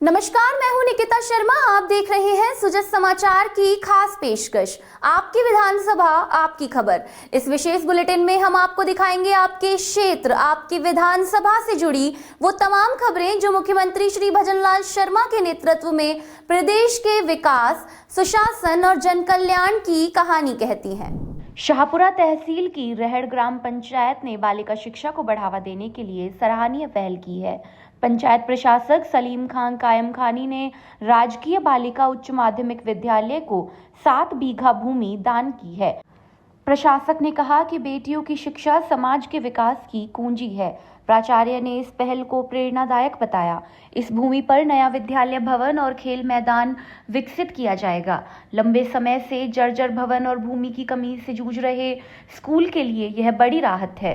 नमस्कार, मैं हूं निकिता शर्मा। आप देख रहे हैं सुजस समाचार की खास पेशकश, आपकी विधानसभा आपकी खबर। इस विशेष बुलेटिन में हम आपको दिखाएंगे आपके क्षेत्र, आपकी विधानसभा से जुड़ी वो तमाम खबरें जो मुख्यमंत्री श्री भजनलाल शर्मा के नेतृत्व में प्रदेश के विकास, सुशासन और जन कल्याण की कहानी कहती हैं। शाहपुरा तहसील की रहड़ ग्राम पंचायत ने बालिका शिक्षा को बढ़ावा देने के लिए सराहनीय पहल की है। पंचायत प्रशासक सलीम खान कायम खानी ने राजकीय बालिका उच्च माध्यमिक विद्यालय को 7 बीघा भूमि दान की है। प्रशासक ने कहा कि बेटियों की शिक्षा समाज के विकास की कुंजी है। प्राचार्य ने इस पहल को प्रेरणादायक बताया। इस भूमि पर नया विद्यालय भवन और खेल मैदान विकसित किया जाएगा। लंबे समय से जर्जर भवन और भूमि की कमी से जूझ रहे स्कूल के लिए यह बड़ी राहत है।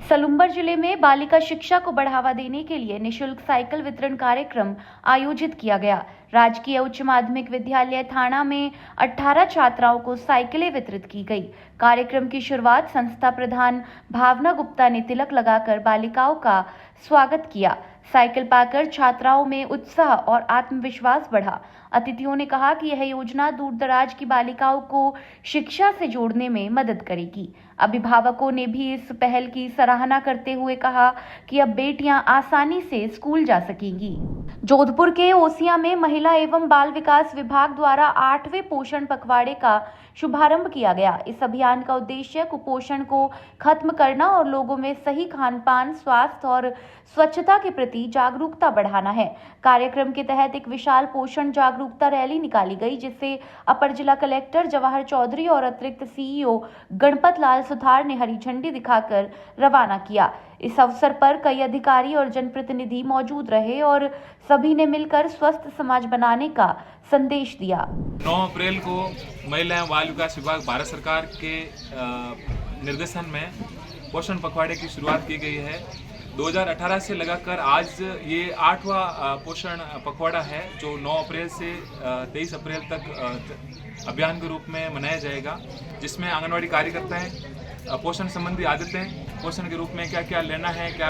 सलुम्बर जिले में बालिका शिक्षा को बढ़ावा देने के लिए निःशुल्क साइकिल वितरण कार्यक्रम आयोजित किया गया। राजकीय उच्च माध्यमिक विद्यालय थाना में 18 छात्राओं को साइकिलें वितरित की गई। कार्यक्रम की शुरुआत संस्था प्रधान भावना गुप्ता ने तिलक लगाकर बालिकाओं का स्वागत किया। साइकिल पाकर छात्राओं में उत्साह और आत्मविश्वास बढ़ा। अतिथियों ने कहा कि यह योजना दूर दराज की बालिकाओं को शिक्षा से जोड़ने में मदद करेगी। अभिभावकों ने भी इस पहल की सराहना करते हुए कहा कि अब बेटियां आसानी से स्कूल जा सकेंगी। जोधपुर के ओसिया में महिला एवं बाल विकास विभाग द्वारा 8वें पोषण पखवाड़े का शुभारंभ किया गया। इस अभियान का उद्देश्य कुपोषण को खत्म करना और लोगों में सही खान पान, स्वास्थ्य और स्वच्छता के प्रति जागरूकता बढ़ाना है। कार्यक्रम के तहत एक विशाल पोषण जागरूकता रैली निकाली गई, जिसे अपर जिला कलेक्टर जवाहर चौधरी और अतिरिक्त सीईओ गणपत लाल सुथार ने हरी झंडी दिखाकर रवाना किया। इस अवसर पर कई अधिकारी और जनप्रतिनिधि मौजूद रहे और सभी ने मिलकर स्वस्थ समाज बनाने का संदेश दिया। 9 अप्रैल को महिला एवं बाल विकास विभाग भारत सरकार के निर्देशन में पोषण पखवाड़े की शुरुआत की गई है। 2018 से लगाकर आज ये 8वां पोषण पखवाड़ा है, जो 9 अप्रैल से 23 अप्रैल तक अभियान के रूप में मनाया जाएगा, जिसमें आंगनवाड़ी कार्यकर्ताएं पोषण संबंधी आदतें, पोषण के रूप में क्या क्या लेना है, क्या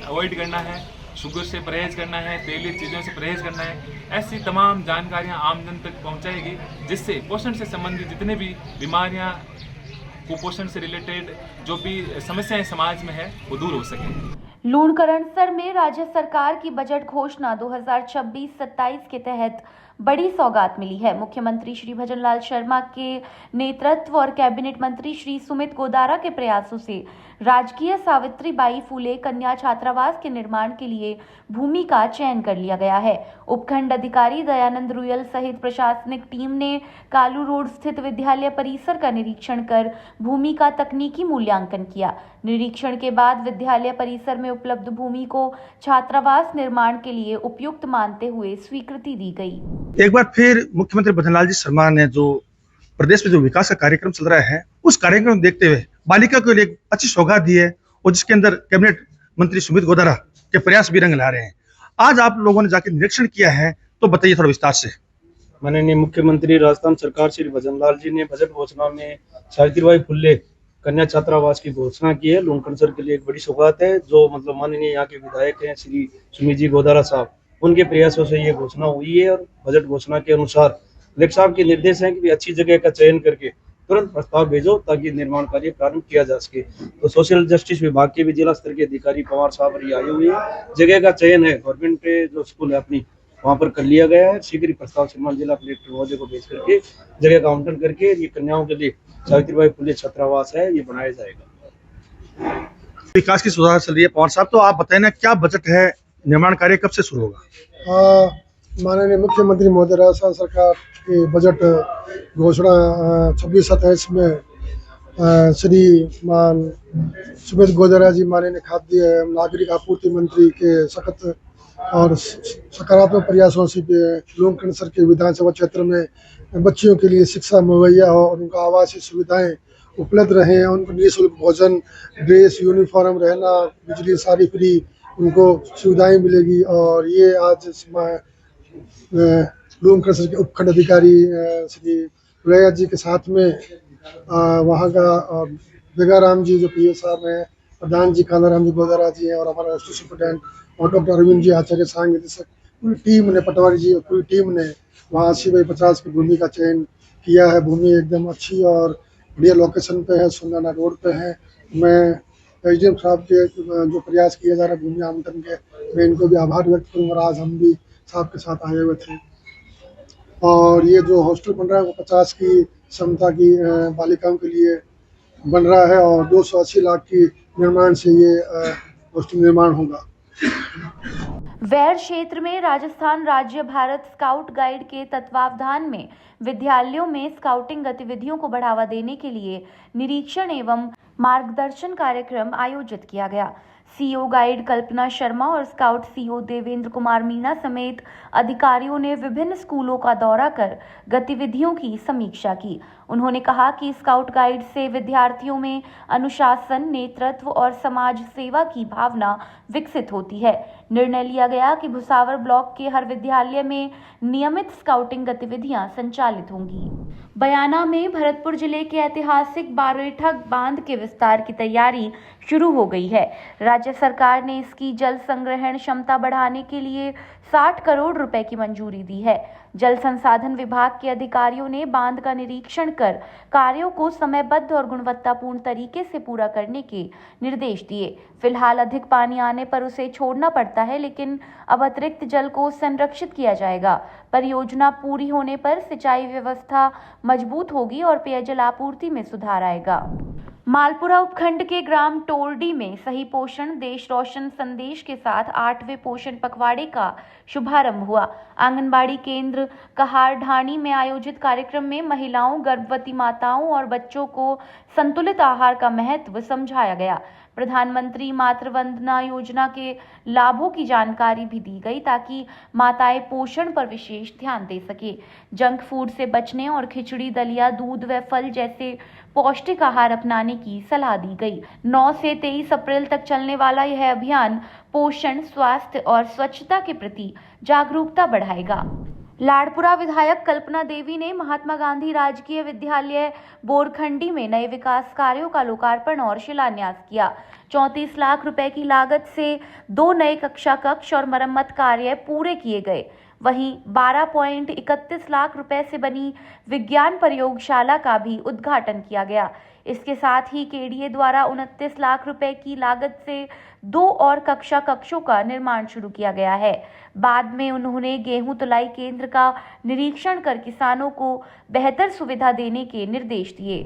अवॉइड करना है, शुगर से परहेज करना है, तेलीय चीज़ों से परहेज करना है, ऐसी तमाम जानकारियां आम जन तक पहुंचाएगी, जिससे पोषण से संबंधित जितने भी बीमारियां, कुपोषण से रिलेटेड जो भी समस्याएं समाज में है, वो दूर हो सके। लूणकरणसर में राज्य सरकार की बजट घोषणा 2026-27 के तहत बड़ी सौगात मिली है। मुख्यमंत्री श्री भजनलाल शर्मा के नेतृत्व और कैबिनेट मंत्री श्री सुमित गोदारा के प्रयासों से राजकीय सावित्री बाई फूले कन्या छात्रावास के निर्माण के लिए भूमि का चयन कर लिया गया है। उपखंड अधिकारी दयानंद रुयल सहित प्रशासनिक टीम ने कालू रोड स्थित विद्यालय परिसर का निरीक्षण कर भूमि का तकनीकी मूल्यांकन किया। निरीक्षण के बाद विद्यालय परिसर में उपलब्ध भूमि को छात्रावास निर्माण के लिए उपयुक्त मानते हुए स्वीकृति दी गई। एक बार फिर मुख्यमंत्री भजनलाल जी शर्मा ने जो प्रदेश में जो विकास का कार्यक्रम चल रहा है, उस कार्यक्रम को देखते हुए बालिका के लिए एक अच्छी सौगात दी है, और जिसके अंदर कैबिनेट मंत्री सुमित गोदारा के प्रयास भी रंग ला रहे हैं। आज आप लोगों ने जाकर निरीक्षण किया है, तो बताइए थोड़ा विस्तार से। माननीय मुख्यमंत्री राजस्थान सरकार श्री भजनलाल जी ने बजट घोषणा में सावित्रीबाई फुले कन्या छात्रावास की घोषणा की है। लूणकरणसर के लिए एक बड़ी सौगात है, जो मतलब माननीय यहाँ के विधायक हैं श्री सुमित जी गोदारा साहब, उनके प्रयासों से ये घोषणा हुई है। और बजट घोषणा के अनुसार कलेक्टर साहब के निर्देश हैं कि अच्छी जगह का चयन करके तुरंत प्रस्ताव भेजो, ताकि निर्माण कार्य प्रारंभ किया जा सके। तो सोशल जस्टिस विभाग के भी जिला स्तर के अधिकारी पवार साहब और ये आए हुए हैं। जगह का चयन है गवर्नमेंट पे जो स्कूल है अपनी वहाँ पर कर लिया गया है। शीघ्र ही प्रस्ताव श्रीमान जिला कलेक्टर महोदय को भेज करके जगह का आवंटन करके ये कन्याओं के लिए सावित्रीबाई फुले छात्रावास है, ये बनाया जाएगा। विकास की सुधार चल रही है पवार साहब, तो आप बताएं ना, क्या बजट है, निर्माण कार्य कब से शुरू होगा? माननीय मुख्यमंत्री महोदय राजस्थान सरकार की बजट घोषणा 26-27 में श्रीमान सुमित गोदारा जी माननीय खाद्य एवं नागरिक आपूर्ति मंत्री के सख्त और सकारात्मक प्रयासों से लूणकरणसर के विधानसभा क्षेत्र में बच्चियों के लिए शिक्षा मुहैया हो और उनका आवासीय सुविधाएं उपलब्ध रहें, उनको निःशुल्क भोजन, ड्रेस, यूनिफॉर्म, रहना, बिजली सारी फ्री उनको सुविधाएं मिलेगी। और ये आज लूणकरणसर के उपखंड अधिकारी श्री रुलैया जी के साथ में वहाँ का बेगाराम जी जो पीए साहब हैं, प्रधान जी कानाराम जी गोदारा जी हैं, और हमारा सुपरिटेंडेंट और डॉक्टर अरविंद जी आचार्य, सहायक निदेशक पूरी टीम ने, पटवारी जी और पूरी टीम ने वहाँ 80/50 की भूमि का चयन किया है। भूमि एकदम अच्छी और बढ़िया लोकेशन पे है, सुंदरना रोड पे है। मैं एसडीएम साहब के जो प्रयास किए जा रहे हैं भूमि आवंटन के, मैं इनको भी आभार व्यक्त करूँगा। और आज हम भी साहब के साथ आए हुए थे। और ये जो हॉस्टल बन रहा है वो 50 की क्षमता की बालिकाओं के लिए बन रहा है और 280 लाख की निर्माण से ये हॉस्टल निर्माण होगा। वैर क्षेत्र में राजस्थान राज्य भारत स्काउट गाइड के तत्वावधान में विद्यालयों में स्काउटिंग गतिविधियों को बढ़ावा देने के लिए निरीक्षण एवं मार्गदर्शन कार्यक्रम आयोजित किया गया। सीओ गाइड कल्पना शर्मा और स्काउट सीओ देवेंद्र कुमार मीणा समेत अधिकारियों ने विभिन्न स्कूलों का दौरा कर गतिविधियों की समीक्षा की। उन्होंने कहा कि स्काउट गाइड से विद्यार्थियों में अनुशासन, नेतृत्व और समाज सेवा की भावना विकसित होती है। निर्णय लिया गया कि भुसावर ब्लॉक के हर विद्यालय में नियमित स्काउटिंग गतिविधियां संचालित होंगी। बयाना में भरतपुर जिले के ऐतिहासिक बारेठा बांध के विस्तार की तैयारी शुरू हो गई है। राज्य सरकार ने इसकी जल संग्रहण क्षमता बढ़ाने के लिए 60 करोड़ रुपए की मंजूरी दी है। जल संसाधन विभाग के अधिकारियों ने बांध का निरीक्षण कर कार्यों को समयबद्ध और गुणवत्तापूर्ण तरीके से पूरा करने के निर्देश दिए। फिलहाल अधिक पानी आने पर उसे छोड़ना पड़ता है, लेकिन अब अतिरिक्त जल को संरक्षित किया जाएगा। परियोजना पूरी होने पर सिंचाई व्यवस्था मजबूत होगी और पेयजल आपूर्ति में सुधार आएगा। मालपुरा उपखंड के ग्राम टोरडी में सही पोषण देश रोशन संदेश के साथ 8वें पोषण पखवाड़े का शुभारंभ हुआ। आंगनबाड़ी केंद्र कहार ढाणी में आयोजित कार्यक्रम में महिलाओं, गर्भवती माताओं और बच्चों को संतुलित आहार का महत्व समझाया गया। प्रधानमंत्री मातृ वंदना योजना के लाभों की जानकारी भी दी गई ताकि माताएं पोषण पर विशेष ध्यान दे सके। जंक फूड से बचने और खिचड़ी, दलिया, दूध व फल जैसे पौष्टिक आहार अपनाने की सलाह दी गई। 9 से 23 अप्रैल तक चलने वाला यह अभियान पोषण, स्वास्थ्य और स्वच्छता के प्रति जागरूकता बढ़ाएगा। लाड़पुरा विधायक कल्पना देवी ने महात्मा गांधी राजकीय विद्यालय बोरखंडी में नए विकास कार्यों का लोकार्पण और शिलान्यास किया। 34 लाख रुपए की लागत से 2 नए कक्षा कक्ष और मरम्मत कार्य पूरे किए गए। वहीं 12.31 लाख रुपए से बनी विज्ञान प्रयोगशाला का भी उद्घाटन किया गया। इसके साथ ही केडीए द्वारा 29 लाख रुपए की लागत से 2 और कक्षा कक्षों का निर्माण शुरू किया गया है। बाद में उन्होंने गेहूं तुलाई केंद्र का निरीक्षण कर किसानों को बेहतर सुविधा देने के निर्देश दिए।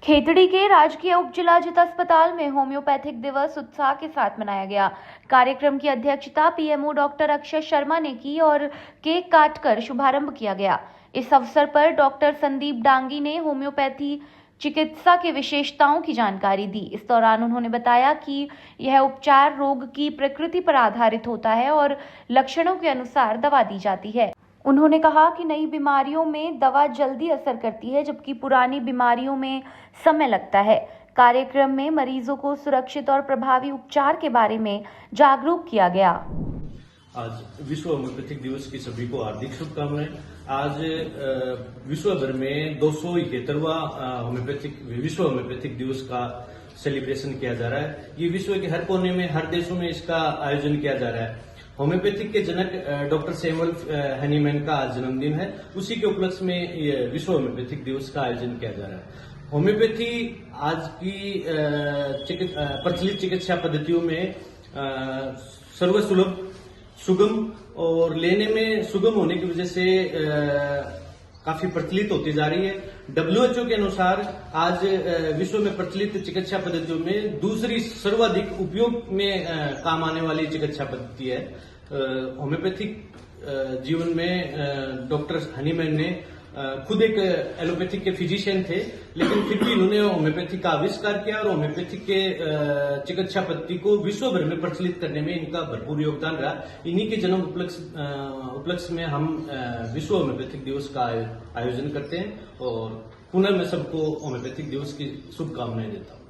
खेतड़ी के राजकीय उप जिलाजित अस्पताल में होम्योपैथिक दिवस उत्साह के साथ मनाया गया। कार्यक्रम की अध्यक्षता पीएमओ डॉक्टर अक्षय शर्मा ने की और केक काटकर शुभारंभ किया गया। इस अवसर पर डॉक्टर संदीप डांगी ने होम्योपैथी चिकित्सा के विशेषताओं की जानकारी दी। इस दौरान उन्होंने बताया कि यह उपचार रोग की प्रकृति पर आधारित होता है और लक्षणों के अनुसार दवा दी जाती है। उन्होंने कहा कि नई बीमारियों में दवा जल्दी असर करती है, जबकि पुरानी बीमारियों में समय लगता है। कार्यक्रम में मरीजों को सुरक्षित और प्रभावी उपचार के बारे में जागरूक किया गया। आज विश्व होम्योपैथिक दिवस की सभी को हार्दिक शुभकामनाएं। आज विश्व भर में 271वां विश्व होम्योपैथिक दिवस का सेलिब्रेशन किया जा रहा है। ये विश्व के हर कोने में, हर देशों में इसका आयोजन किया जा रहा है। होम्योपैथिक के जनक डॉक्टर सैमुअल हनीमैन का आज जन्मदिन है। उसी के उपलक्ष्य में ये विश्व होम्योपैथिक दिवस का आयोजन किया जा रहा है। होम्योपैथी आज की प्रचलित चिकित्सा पद्धतियों में सर्वसुलभ, सुगम और लेने में सुगम होने की वजह से काफी प्रचलित होती जा रही है। WHO के अनुसार आज विश्व में प्रचलित चिकित्सा पद्धतियों में दूसरी सर्वाधिक उपयोग में काम आने वाली चिकित्सा पद्धति है। होम्योपैथिक जीवन में डॉक्टर हनीमैन ने खुद एक एलोपैथिक के फिजिशियन थे, लेकिन फिर भी उन्होंने होम्योपैथिक का आविष्कार किया और होम्योपैथिक के चिकित्सा पद्धति को विश्व भर में प्रचलित करने में इनका भरपूर योगदान रहा। इन्हीं के जन्म उपलक्ष्य में हम विश्व होम्योपैथिक दिवस का आयोजन करते हैं और पुनः मैं सबको होम्योपैथिक दिवस की शुभकामनाएं देता हूँ।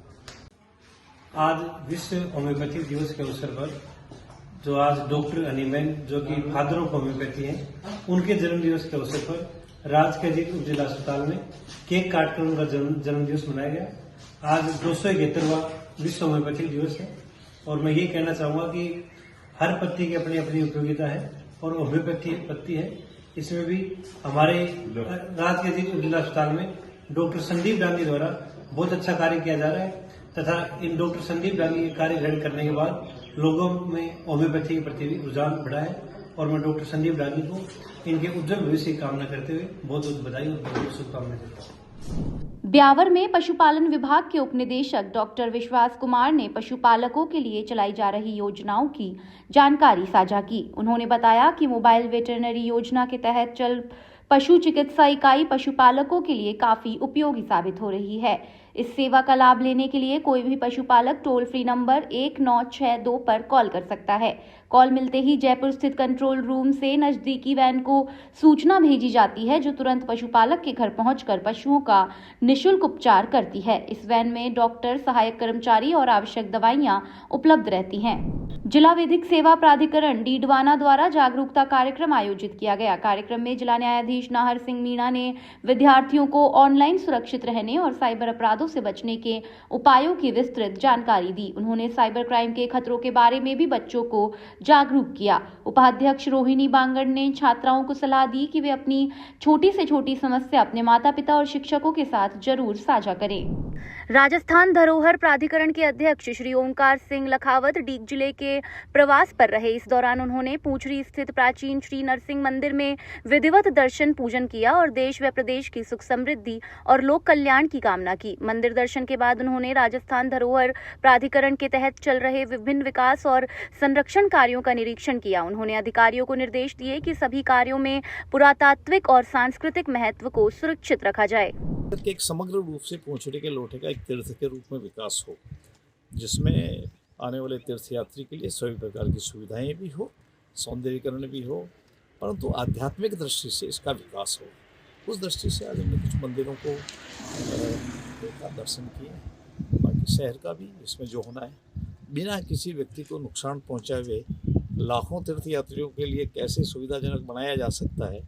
आज विश्व होम्योपैथिक दिवस के अवसर पर जो आज डॉक्टर हनीमैन, जो कि फादर ऑफ होम्योपैथी हैं, उनके जन्म दिवस के अवसर पर राजकीय उप जिला अस्पताल में केक काटकर उनका जन्म दिवस मनाया गया। आज 271वां विश्व होम्योपैथिक दिवस है और मैं ये कहना चाहूंगा कि हर पत्ती की अपनी अपनी उपयोगिता है और होम्योपैथी पत्ती है। इसमें भी हमारे राजकीय जिला अस्पताल में डॉक्टर संदीप डांगी द्वारा बहुत अच्छा कार्य किया जा रहा है तथा इन डॉक्टर संदीप डांगी के कार्य ग्रहण करने के बाद लोगों में होम्योपैथी के प्रति भी रुझान बढ़ा है और मैं डॉक्टर संदीप डांगी को इनके उज्जवल भविष्य की कामना करते हुए बहुत बहुत बधाई और बहुत बहुत शुभकामनाएं देता हूँ। ब्यावर में पशुपालन विभाग के उपनिदेशक डॉक्टर विश्वास कुमार ने पशुपालकों के लिए चलाई जा रही योजनाओं की जानकारी साझा की। उन्होंने बताया कि मोबाइल वेटरनरी योजना के तहत चल पशु चिकित्सा इकाई पशुपालकों के लिए काफी उपयोगी साबित हो रही है। इस सेवा का लाभ लेने के लिए कोई भी पशुपालक टोल फ्री नंबर 1962 पर कॉल कर सकता है। कॉल मिलते ही जयपुर स्थित कंट्रोल रूम से नजदीकी वैन को सूचना भेजी जाती है, जो तुरंत पशुपालक के घर पहुंचकर पशुओं का निःशुल्क उपचार करती है। इस वैन में डॉक्टर, सहायक कर्मचारी और आवश्यक दवाइयां उपलब्ध रहती हैं। जिला विधिक सेवा प्राधिकरण डीडवाना द्वारा जागरूकता कार्यक्रम आयोजित किया गया। कार्यक्रम में जिला न्यायाधीश नाहर सिंह मीणा ने विद्यार्थियों को ऑनलाइन सुरक्षित रहने और साइबर अपराधों से बचने के उपायों की विस्तृत जानकारी दी। उन्होंने साइबर क्राइम के खतरों के बारे में भी बच्चों को जागरूक किया। उपाध्यक्ष रोहिणी बांगड़ ने छात्राओं को सलाह दी कि वे अपनी छोटी से छोटी समस्या अपने माता पिता और शिक्षकों के साथ जरूर साझा करें। राजस्थान धरोहर प्राधिकरण के अध्यक्ष श्री ओंकार सिंह लखावत डीग जिले के प्रवास पर रहे। इस दौरान उन्होंने पूंछरी स्थित प्राचीन श्री नरसिंह मंदिर में विधिवत दर्शन पूजन किया और देश व प्रदेश की सुख समृद्धि और लोक कल्याण की कामना की। मंदिर दर्शन के बाद उन्होंने राजस्थान धरोहर प्राधिकरण के तहत चल रहे विभिन्न विकास और संरक्षण कार्यों का निरीक्षण किया। उन्होंने अधिकारियों को निर्देश दिए कि सभी कार्यों में पुरातात्विक और सांस्कृतिक महत्व को सुरक्षित रखा जाए। एक समग्र रूप से पूंछरी के लोटे का एक तीर्थ के रूप में विकास हो, जिसमें आने वाले तीर्थयात्री के लिए सभी प्रकार की सुविधाएं भी हो, सौंदर्यीकरण भी हो, परंतु आध्यात्मिक दृष्टि से इसका विकास हो। उस दृष्टि से आज हमने कुछ मंदिरों को देखा, दर्शन किए। बाकी शहर का भी इसमें जो होना है, बिना किसी व्यक्ति को नुकसान पहुंचाए हुए लाखों तीर्थयात्रियों के लिए कैसे सुविधाजनक बनाया जा सकता है,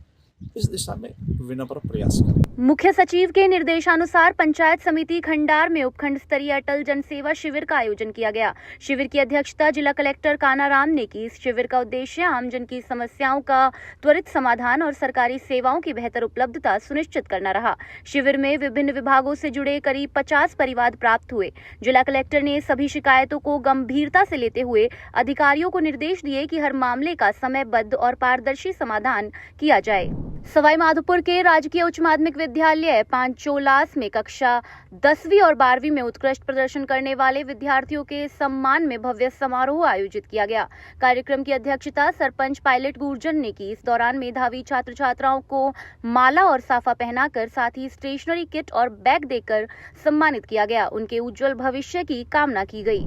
इस दिशा में विनम्र प्रयास करें। मुख्य सचिव के निर्देशानुसार पंचायत समिति खंडार में उपखंड स्तरीय अटल जनसेवा शिविर का आयोजन किया गया। शिविर की अध्यक्षता जिला कलेक्टर कानाराम ने की। इस शिविर का उद्देश्य आमजन की समस्याओं का त्वरित समाधान और सरकारी सेवाओं की बेहतर उपलब्धता सुनिश्चित करना रहा। शिविर में विभिन्न विभागों से जुड़े करीब 50 परिवाद प्राप्त हुए। जिला कलेक्टर ने सभी शिकायतों को गंभीरता से लेते हुए अधिकारियों को निर्देश दिए कि हर मामले का समयबद्ध और पारदर्शी समाधान किया जाए। सवाई माधोपुर के राजकीय उच्च माध्यमिक विद्यालय पांचोलास में कक्षा 10वीं और 12वीं में उत्कृष्ट प्रदर्शन करने वाले विद्यार्थियों के सम्मान में भव्य समारोह आयोजित किया गया। कार्यक्रम की अध्यक्षता सरपंच पायलट गुर्जर ने की। इस दौरान मेधावी छात्र छात्राओं को माला और साफा पहनाकर साथ ही स्टेशनरी किट और बैग देकर सम्मानित किया गया। उनके उज्जवल भविष्य की कामना की गई।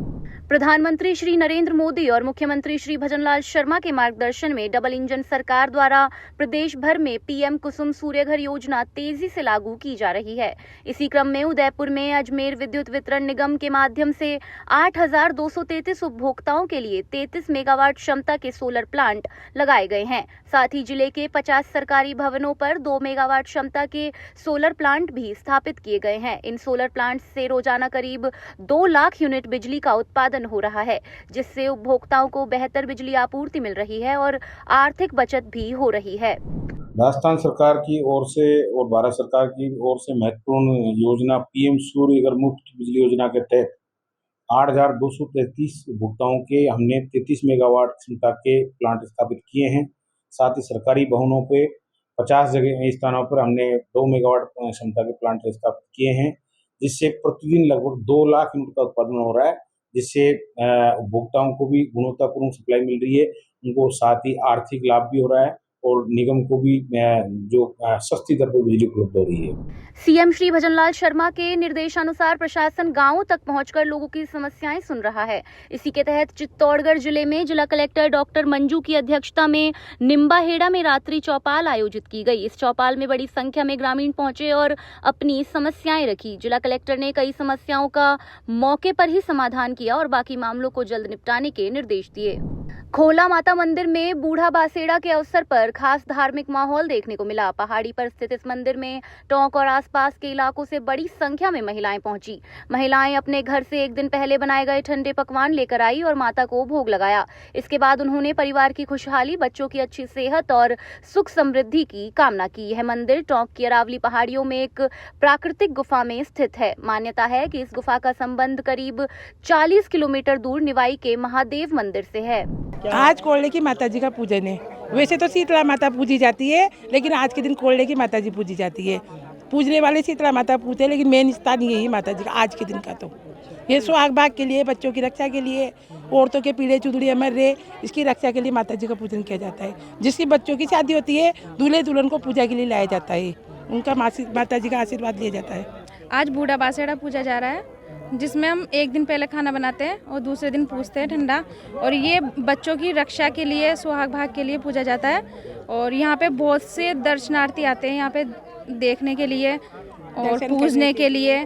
प्रधानमंत्री श्री नरेंद्र मोदी और मुख्यमंत्री श्री भजनलाल शर्मा के मार्गदर्शन में डबल इंजन सरकार द्वारा प्रदेश भर में पीएम कुसुम सूर्यघर योजना तेजी से लागू की जा रही है। इसी क्रम में उदयपुर में अजमेर विद्युत वितरण निगम के माध्यम से 8,233 उपभोक्ताओं के लिए 33 मेगावाट क्षमता के सोलर प्लांट लगाए गए हैं। साथ ही जिले के 50 सरकारी भवनों पर 2 मेगावाट क्षमता के सोलर प्लांट भी स्थापित किए गए हैं। इन सोलर प्लांट से रोजाना करीब 2 लाख यूनिट बिजली का उत्पादन हो रहा है, जिससे उपभोक्ताओं को बेहतर बिजली आपूर्ति मिल रही है और आर्थिक बचत भी हो रही है। राजस्थान सरकार की ओर से और भारत सरकार की ओर से महत्वपूर्ण योजना पीएम सूर्यघर मुफ्त बिजली योजना के तहत 8,233 उपभोक्ताओं के हमने 33 मेगावाट क्षमता के प्लांट स्थापित किए हैं। साथ ही सरकारी भवनों पे 50 जगह स्थानों पर हमने 2 मेगावाट क्षमता के प्लांट स्थापित किए हैं, जिससे प्रतिदिन लगभग 2 लाख यूनिट का उत्पादन हो रहा है, जिससे उपभोक्ताओं को भी गुणवत्तापूर्ण सप्लाई मिल रही है, उनको साथ ही आर्थिक लाभ भी हो रहा है और निगम को भी जो सस्ती दर पर बिजली उपलब्ध हो रही है। सीएम श्री भजनलाल शर्मा के निर्देशानुसार प्रशासन गांवों तक पहुंचकर लोगों की समस्याएं सुन रहा है। इसी के तहत चित्तौड़गढ़ जिले में जिला कलेक्टर डॉक्टर मंजू की अध्यक्षता में निम्बाहेड़ा में रात्रि चौपाल आयोजित की गई। इस चौपाल में बड़ी संख्या में ग्रामीण पहुंचे और अपनी समस्याएं रखी। जिला कलेक्टर ने कई समस्याओं का मौके पर ही समाधान किया और बाकी मामलों को जल्द निपटाने के निर्देश दिए। खोला माता मंदिर में बूढ़ा बासेड़ा के अवसर पर खास धार्मिक माहौल देखने को मिला। पहाड़ी पर स्थित इस मंदिर में टोंक और आसपास के इलाकों से बड़ी संख्या में महिलाएं पहुंची। महिलाएं अपने घर से एक दिन पहले बनाए गए ठंडे पकवान लेकर आई और माता को भोग लगाया। इसके बाद उन्होंने परिवार की खुशहाली, बच्चों की अच्छी सेहत और सुख समृद्धि की कामना की। यह मंदिर टोंक की अरावली पहाड़ियों में एक प्राकृतिक गुफा में स्थित है। मान्यता है कि इस गुफा का संबंध करीब 40 किलोमीटर दूर निवाई के महादेव मंदिर से है। आज कोल्ले की माता जी का पूजन है। वैसे तो शीतला माता पूजी जाती है, लेकिन आज के दिन कोल्ले की माता जी पूजी जाती है। पूजने वाले शीतला माता पूजते, लेकिन मेन स्थान यही माता जी का आज के दिन का। तो ये सुहाग भाग के लिए, बच्चों की रक्षा के लिए, औरतों के पीड़े चुदड़ी अमर रहे, इसकी रक्षा के लिए माता जी का पूजन किया जाता है। जिसकी बच्चों की शादी होती है, दूल्हे दुल्हन को पूजा के लिए लाया जाता है, उनका माता जी का आशीर्वाद लिया जाता है। आज बूढ़ा बासेड़ा पूजा जा रहा है, जिसमें हम एक दिन पहले खाना बनाते हैं और दूसरे दिन पूजते हैं ठंडा। और ये बच्चों की रक्षा के लिए, सुहाग भाग के लिए पूजा जाता है। और यहाँ पे बहुत से दर्शनार्थी आते हैं यहाँ पे देखने के लिए और पूजने के लिए,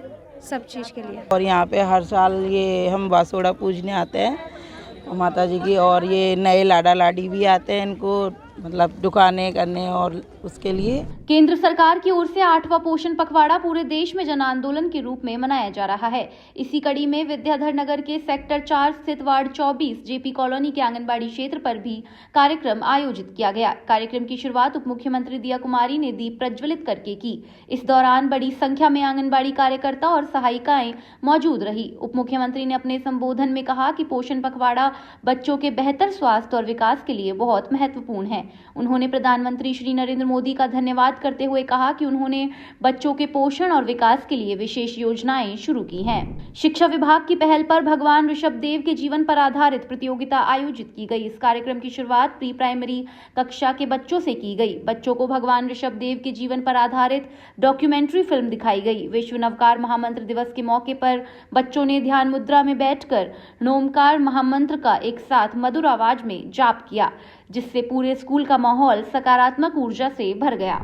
सब चीज़ के लिए। और यहाँ पे हर साल ये हम बासोड़ा पूजने आते हैं माता जी की, और ये नए लाडा लाडी भी आते हैं इनको मतलब दुकानें करने और उसके लिए। केंद्र सरकार की ओर से 8वां पोषण पखवाड़ा पूरे देश में जन आंदोलन के रूप में मनाया जा रहा है। इसी कड़ी में विद्याधर नगर के सेक्टर 4 स्थित वार्ड 24 जेपी कॉलोनी के आंगनबाड़ी क्षेत्र पर भी कार्यक्रम आयोजित किया गया। कार्यक्रम की शुरुआत उप मुख्यमंत्री दिया कुमारी ने दीप प्रज्वलित करके की। इस दौरान बड़ी संख्या में आंगनबाड़ी कार्यकर्ता और सहायिकाएं मौजूद रही। उप मुख्यमंत्री ने अपने संबोधन में कहा कि पोषण पखवाड़ा बच्चों के बेहतर स्वास्थ्य और विकास के लिए बहुत महत्वपूर्ण है। उन्होंने प्रधानमंत्री श्री नरेंद्र मोदी का धन्यवाद करते हुए कहा कि उन्होंने बच्चों के पोषण और विकास के लिए विशेष योजनाएं शुरू की हैं। शिक्षा विभाग की पहल पर भगवान ऋषभदेव के जीवन पर आधारित प्रतियोगिता आयोजित की गई। इस कार्यक्रम की शुरुआत प्री प्राइमरी कक्षा के बच्चों से की गई। बच्चों को भगवान ऋषभदेव के जीवन पर आधारित डॉक्यूमेंट्री फिल्म दिखाई गई। विश्व नवकार महामंत्र दिवस के मौके पर बच्चों ने ध्यान मुद्रा में बैठकर नोमकार महामंत्र का एक साथ मधुर आवाज में जाप किया, जिससे पूरे स्कूल का माहौल सकारात्मक ऊर्जा से भर गया।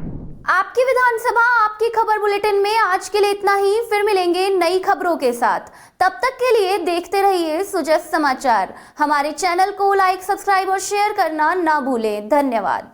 आपकी विधानसभा आपकी खबर बुलेटिन में आज के लिए इतना ही। फिर मिलेंगे नई खबरों के साथ। तब तक के लिए देखते रहिए सुजस समाचार। हमारे चैनल को लाइक, सब्सक्राइब और शेयर करना ना भूलें। धन्यवाद।